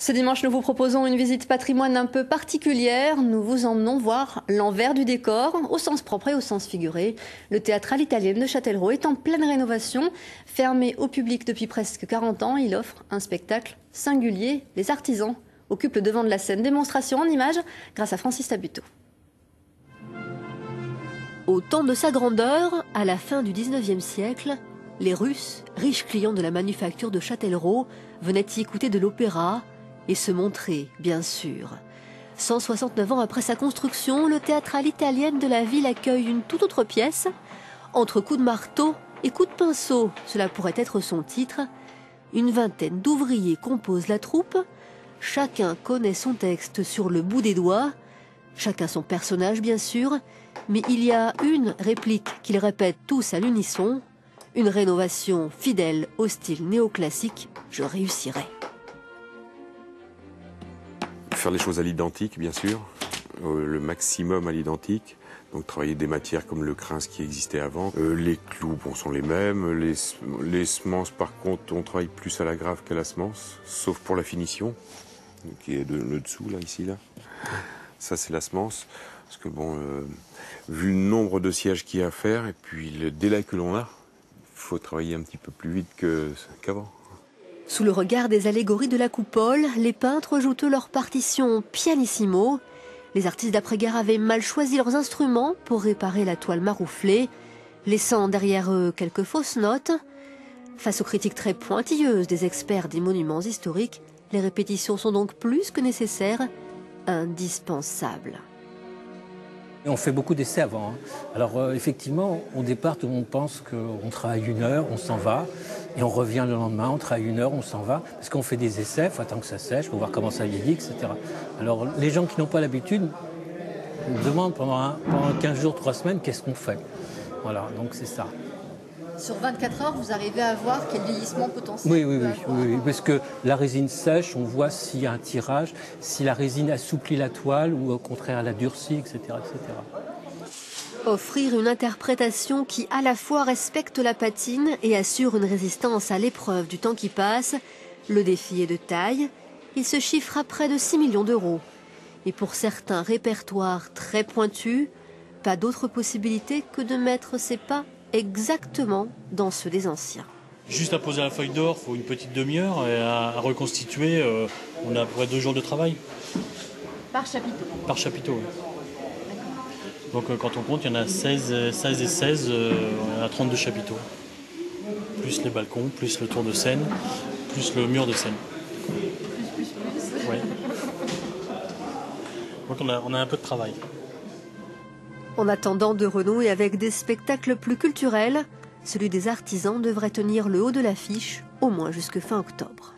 Ce dimanche, nous vous proposons une visite patrimoine un peu particulière. Nous vous emmenons voir l'envers du décor, au sens propre et au sens figuré. Le théâtre à l'italienne de Châtellerault est en pleine rénovation. Fermé au public depuis presque 40 ans, il offre un spectacle singulier. Les artisans occupent le devant de la scène. Démonstration en images grâce à Francis Tabuteau. Au temps de sa grandeur, à la fin du 19e siècle, les Russes, riches clients de la manufacture de Châtellerault, venaient y écouter de l'opéra et se montrer, bien sûr. 169 ans après sa construction, le théâtre à l'italienne de la ville accueille une toute autre pièce. Entre coups de marteau et coups de pinceau, cela pourrait être son titre. Une vingtaine d'ouvriers composent la troupe. Chacun connaît son texte sur le bout des doigts. Chacun son personnage, bien sûr. Mais il y a une réplique qu'ils répètent tous à l'unisson. Une rénovation fidèle au style néoclassique, je réussirai. Faire les choses à l'identique, bien sûr, le maximum à l'identique. Donc travailler des matières comme le crin qui existait avant. Les clous, bon, sont les mêmes. Les semences, par contre, on travaille plus à la grave qu'à la semence, sauf pour la finition, qui est le dessous, là, ici, là. Ça, c'est la semence. Parce que, bon, vu le nombre de sièges qu'il y a à faire, et puis le délai que l'on a, il faut travailler un petit peu plus vite qu'avant. Sous le regard des allégories de la coupole, les peintres jouent leur partition pianissimo. Les artistes d'après-guerre avaient mal choisi leurs instruments pour réparer la toile marouflée, laissant derrière eux quelques fausses notes. Face aux critiques très pointilleuses des experts des monuments historiques, les répétitions sont donc plus que nécessaires, indispensables. On fait beaucoup d'essais avant. Alors effectivement, au départ, tout le monde pense qu'on travaille 1 heure, on s'en va, et on revient le lendemain, on travaille 1 heure, on s'en va, parce qu'on fait des essais, il faut attendre que ça sèche, pour voir comment ça vieillit, etc. Alors les gens qui n'ont pas l'habitude me demandent pendant 15 jours, 3 semaines, qu'est-ce qu'on fait. Voilà, donc c'est ça. Sur 24 heures, vous arrivez à voir quel vieillissement potentiel? Oui, parce que la résine sèche, on voit s'il y a un tirage, si la résine assouplit la toile ou au contraire la durcit, etc., etc. Offrir une interprétation qui à la fois respecte la patine et assure une résistance à l'épreuve du temps qui passe, le défi est de taille. Il se chiffre à près de 6 millions d'euros. Et pour certains répertoires très pointus, pas d'autre possibilité que de mettre ses pas exactement dans ceux des anciens. Juste à poser la feuille d'or, il faut une petite demi-heure, et à reconstituer, on a à peu près 2 jours de travail. Par chapiteau? Par chapiteau, oui. Donc quand on compte, il y en a 16 et 16, on a 32 chapiteaux. Plus les balcons, plus le tour de scène, plus le mur de scène. Plus. Oui. Donc on a un peu de travail. En attendant de renouer avec des spectacles plus culturels, celui des artisans devrait tenir le haut de l'affiche, au moins jusque fin octobre.